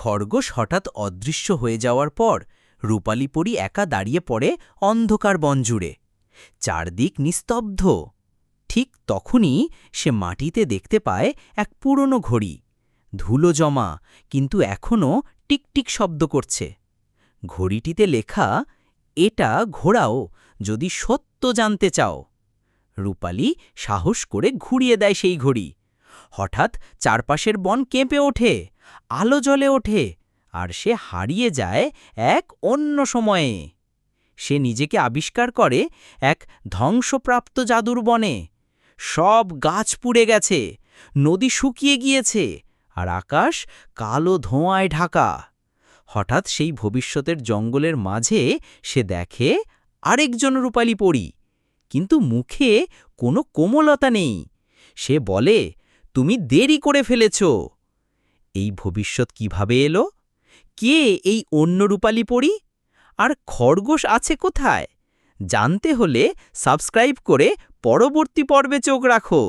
খরগোশ হঠাৎ অদৃশ্য হয়ে যাওয়ার পর রূপালী পরী একা দাঁড়িয়ে পড়ে অন্ধকার বন জুড়ে। চারদিক নিস্তব্ধ। ঠিক তখনই সে মাটিতে দেখতে পায় এক পুরনো ঘড়ি, ধুলো জমা, কিন্তু এখনও টিকটিক শব্দ করছে। ঘড়িটিতে লেখা, এটা ঘোরাও যদি সত্য জানতে চাও। রূপালী সাহস করে ঘুরিয়ে দেয় সেই ঘড়ি। হঠাৎ চারপাশের বন কেঁপে ওঠে, আলো জ্বলে ওঠে, আর সে হারিয়ে যায় এক অন্য সময়ে। সে নিজেকে আবিষ্কার করে এক ধ্বংসপ্রাপ্ত জাদুর বনে। সব গাছ পুড়ে গেছে, নদী শুকিয়ে গিয়েছে, আর আকাশ কালো ধোঁয়ায় ঢাকা। হঠাৎ সেই ভবিষ্যতের জঙ্গলের মাঝে সে দেখে আরেকজন রূপালী পরী, কিন্তু মুখে কোনো কোমলতা নেই। সে বলে, তুমি দেরি করে ফেলেছ। এই ভবিষ্যৎ কিভাবে এলো? কে এই অন্য রূপালী পরী? আর খরগোশ আছে কোথায়? জানতে হলে সাবস্ক্রাইব করে পরবর্তী পর্বে চোখ রাখো।